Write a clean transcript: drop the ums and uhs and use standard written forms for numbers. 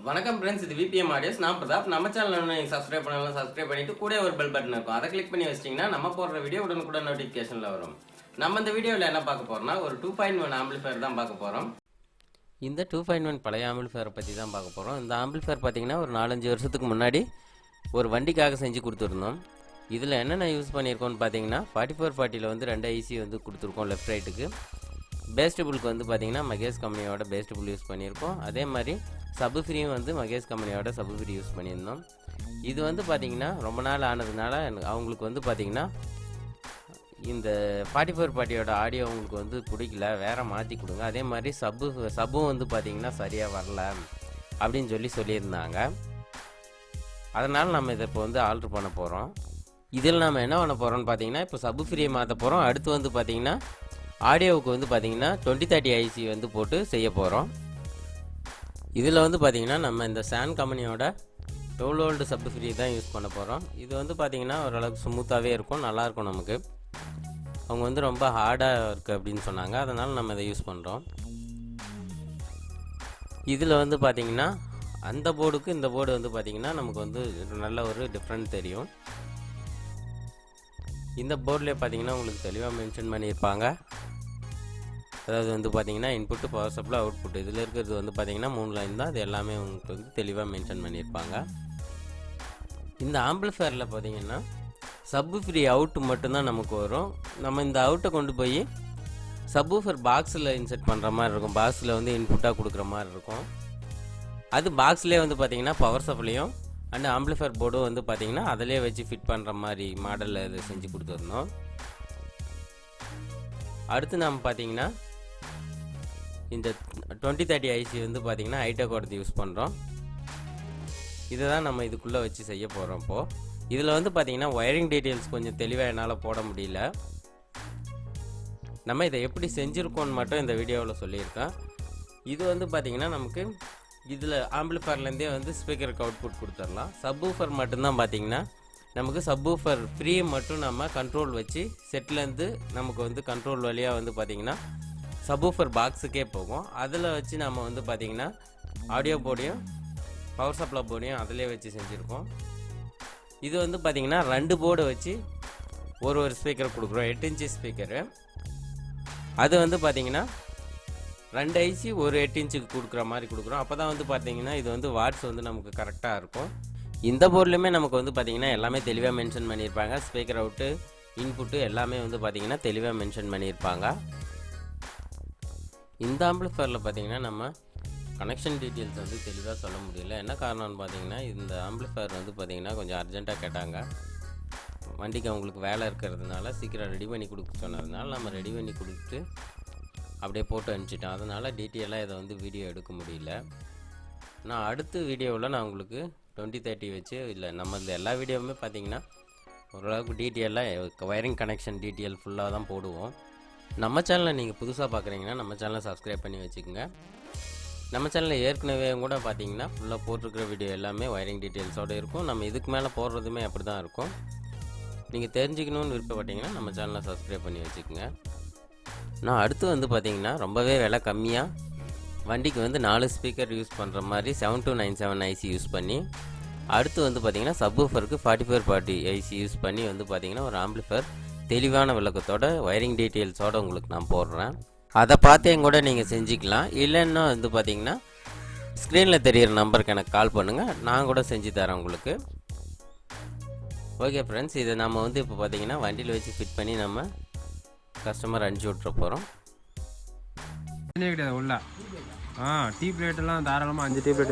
வணக்கம் ஃப்ரெண்ட்ஸ், இது VBM audios. நான் பிரதாப். நம்ம சேனல் நீங்கள் சப்ஸ்கிரைப் பண்ணலாம், சப்ஸ்கிரைப் பண்ணிட்டு கூட ஒரு பெல் பட்டன் இருக்கும், அதை கிளிக் பண்ணி வச்சிட்டிங்கன்னா நம்ம போடுற வீடியோ உடனுக்குடன் நோட்டிஃபிகேஷனில் வரும். நம்ம இந்த வீடியோவில் என்ன பார்க்க போகிறோம்னா, ஒரு 2.1 ஆம்பிளிஃபயர் தான் பார்க்க போகிறோம். இந்த 2.1 பழைய ஆம்பிளிஃபயரை பற்றி தான் பார்க்க போகிறோம். இந்த ஆம்பிளிஃபயர் பார்த்தீங்கன்னா ஒரு 4-5 வருஷத்துக்கு முன்னாடி ஒரு வண்டிக்காக செஞ்சு கொடுத்துருந்தோம். இதில் என்னென்ன யூஸ் பண்ணியிருக்கோம்னு பார்த்தீங்கன்னா 4440 வந்து 2 ஐசி வந்து கொடுத்துருக்கோம் லெஃப்ட் ரைட்டுக்கு. பேஸ்டபுளுக்கு வந்து பார்த்தீங்கன்னா மகேஷ் கம்பெனியோட பேஸ்டபுள் யூஸ் பண்ணியிருக்கோம். அதே மாதிரி சப்ஃப்ரீயும் வந்து மகேஷ் கம்பெனியோட சப்ஃப்ரீ யூஸ் பண்ணியிருந்தோம். இது வந்து பார்த்திங்கன்னா ரொம்ப நாள் ஆனதுனால அவங்களுக்கு வந்து பார்த்திங்கன்னா இந்த 4440 ஆடியோ அவங்களுக்கு வந்து பிடிக்கல, வேறு மாற்றி கொடுங்க. அதே மாதிரி சப்பும் வந்து பார்த்திங்கன்னா சரியாக வரல அப்படின்னு சொல்லியிருந்தாங்க. அதனால் நம்ம இதை இப்போ வந்து ஆல்ட்ரு பண்ண போகிறோம். இதில் நம்ம என்ன பண்ண போகிறோம்னு பார்த்தீங்கன்னா, இப்போ சப்ஃப்ரீயை மாற்ற போகிறோம். அடுத்து வந்து பார்த்திங்கன்னா ஆடியோவுக்கு வந்து பார்த்திங்கன்னா 2030 ஐசி வந்து போட்டு செய்ய போகிறோம். இதில் வந்து பார்த்திங்கன்னா நம்ம இந்த சான் கம்பெனியோட 12 வோல்ட் சப்ஃப்ரீ தான் யூஸ் பண்ண போகிறோம். இது வந்து பார்த்திங்கன்னா ஓரளவுக்கு ஸ்மூத்தாகவே இருக்கும், நல்லாயிருக்கும். நமக்கு அவங்க வந்து ரொம்ப ஹார்டாக இருக்குது அப்படின்னு சொன்னாங்க, அதனால் நம்ம இதை யூஸ் பண்ணுறோம். இதில் வந்து பார்த்திங்கன்னா அந்த போர்டுக்கு இந்த போர்டு வந்து பார்த்திங்கன்னா நமக்கு வந்து நல்ல ஒரு டிஃப்ரெண்ட் தெரியும். இந்த போர்டில் பார்த்திங்கன்னா உங்களுக்கு தெளிவாக மென்ஷன் பண்ணியிருப்பாங்க. அதாவது வந்து பார்த்திங்கன்னா இன்புட்டு, பவர் சப்ளை, அவுட்புட், இதில் இருக்கிறது வந்து பார்த்திங்கன்னா 3 லைன் தான். அது எல்லாமே உங்களுக்கு வந்து தெளிவாக மென்ஷன் பண்ணியிருப்பாங்க. இந்த ஆம்பிளிஃபயரில் பார்த்திங்கன்னா சப்ஃப்ரீ அவுட்டு மட்டும்தான் நமக்கு வரும். நம்ம இந்த அவுட்டை கொண்டு போய் சப்வூஃபர் பாக்ஸில் இன்செர்ட் பண்ணுற மாதிரி இருக்கும். பாக்ஸில் வந்து இன்புட்டாக கொடுக்குற மாதிரி இருக்கும். அது பாக்ஸ்லேயே வந்து பார்த்திங்கன்னா பவர் சப்ளையும் அண்ட் ஆம்பிளிஃபயர் போர்டும் வந்து பார்த்திங்கன்னா அதிலே வச்சு ஃபிட் பண்ணுற மாதிரி மாடலில் இது செஞ்சு கொடுத்துருந்தோம். அடுத்து நம்ம பார்த்திங்கன்னா இந்த 2030 ஐசி வந்து பார்த்திங்கன்னா ஹைடெக் யூஸ் பண்ணுறோம். இதை தான் நம்ம இதுக்குள்ளே வச்சு செய்ய போகிறோம். இப்போது இதில் வந்து பார்த்திங்கன்னா ஒயரிங் டீட்டெயில்ஸ் கொஞ்சம் தெளிவாக என்னால் போட முடியல. நம்ம இதை எப்படி செஞ்சுருக்கோன்னு மட்டும் இந்த வீடியோவில் சொல்லியிருக்கேன். இது வந்து பார்த்திங்கன்னா நமக்கு இதில் ஆம்பிளிஃபயர்லேருந்தே வந்து ஸ்பீக்கருக்கு அவுட்புட் கொடுத்துடலாம். சப்வூஃபர் மட்டும்தான் பார்த்திங்கன்னா நமக்கு சப்வூஃபர் ஃப்ரீ மட்டும் நம்ம கண்ட்ரோல் வச்சு செட்லேருந்து நமக்கு வந்து கண்ட்ரோல் வழியாக வந்து பார்த்திங்கன்னா சப்வூஃபர் பாக்ஸுக்கே போகும். அதில் வச்சு நம்ம வந்து பார்த்திங்கன்னா ஆடியோ போர்டையும் பவர் சப்ளை போர்டையும் அதிலே வச்சு செஞ்சுருக்கோம். இது வந்து பார்த்திங்கன்னா 2 போர்டை வச்சு ஒரு ஸ்பீக்கர் கொடுக்குறோம், 8 இன்ச்சு ஸ்பீக்கரு. அது வந்து பார்த்திங்கன்னா 2 ஐசி ஒரு 8 இன்ச்சுக்கு கொடுக்குற மாதிரி கொடுக்குறோம். அப்போ தான் வந்து பார்த்திங்கன்னா இது வந்து வாட்ஸ் வந்து நமக்கு கரெக்டாக இருக்கும். இந்த போர்ட்லையுமே நமக்கு வந்து பார்த்திங்கன்னா எல்லாமே தெளிவாக மென்ஷன் பண்ணியிருப்பாங்க. ஸ்பீக்கர் அவுட்டு, இன்புட்டு எல்லாமே வந்து பார்த்திங்கன்னா தெளிவாக மென்ஷன் பண்ணியிருப்பாங்க. இந்த ஆம்பிளிஃபயரில் பார்த்திங்கன்னா நம்ம கனெக்ஷன் டீட்டெயில்ஸ் வந்து தெளிவாக சொல்ல முடியல. என்ன காரணம்னு பார்த்திங்கன்னா இந்த ஆம்பிளிஃபயர் வந்து பார்த்திங்கன்னா கொஞ்சம் அர்ஜென்ட்டாக கேட்டாங்க. வண்டிக்கு அவங்களுக்கு வேலை இருக்கிறதுனால சீக்கிரம் ரெடி பண்ணி கொடுக்க சொன்னதுனால நம்ம ரெடி பண்ணி கொடுத்துட்டு அப்படியே போட்டு அனுப்பிச்சிட்டோம். அதனால் டீட்டெயிலாக இதை வந்து வீடியோ எடுக்க முடியல. நான் அடுத்த வீடியோவில் நான் உங்களுக்கு 2030 வச்சு இல்லை நம்ம எல்லா வீடியோவுமே பார்த்திங்கன்னா ஓரளவுக்கு டீட்டெயிலாக ஒயரிங் கனெக்ஷன் டீட்டெயில் ஃபுல்லாக தான் போடுவோம். நம்ம சேனலை நீங்கள் புதுசாக பார்க்குறீங்கன்னா நம்ம சேனலை சப்ஸ்கிரைப் பண்ணி வச்சுக்கோங்க. நம்ம சேனலில் ஏற்கனவே கூட பார்த்தீங்கன்னா ஃபுல்லாக போட்டிருக்கிற வீடியோ எல்லாமே ஒயரிங் டீட்டெயில்ஸோடு இருக்கும். நம்ம இதுக்கு மேலே போடுறதுமே அப்படி தான் இருக்கும். நீங்கள் தெரிஞ்சுக்கணுன்னு விருப்பப்பட்டீங்கன்னா நம்ம சேனலை சப்ஸ்கிரைப் பண்ணி வச்சுக்கோங்க. நான் அடுத்து வந்து பார்த்திங்கன்னா ரொம்பவே விலை கம்மியாக வண்டிக்கு வந்து 4 ஸ்பீக்கர் யூஸ் பண்ணுற மாதிரி 7297 ஐசி யூஸ் பண்ணி, அடுத்து வந்து பார்த்திங்கன்னா சப்வூஃபருக்கு 4440 ஐசி யூஸ் பண்ணி வந்து பார்த்திங்கன்னா ஒரு ஆம்பிளிஃபயர் தெளிவான விளக்கத்தோட ஒயரிங் டீட்டெயில்ஸோடு உங்களுக்கு நான் போடுறேன். அதை பார்த்தே கூட நீங்கள் செஞ்சுக்கலாம். இல்லைன்னா வந்து பார்த்திங்கன்னா ஸ்க்ரீனில் தெரிகிற நம்பருக்கு எனக்கு கால் பண்ணுங்கள், நான் கூட செஞ்சு தரேன் உங்களுக்கு. ஓகே ஃப்ரெண்ட்ஸ், இதை நம்ம வந்து இப்போ பார்த்திங்கன்னா வண்டியில் வச்சு ஃபிட் பண்ணி நம்ம கஸ்டமர் அனுப்பிச்சி விட்ற போகிறோம். கிடையாது உள்ள டீ பிளேட்டெல்லாம் தாராளமாக 5 டீ பிளேட்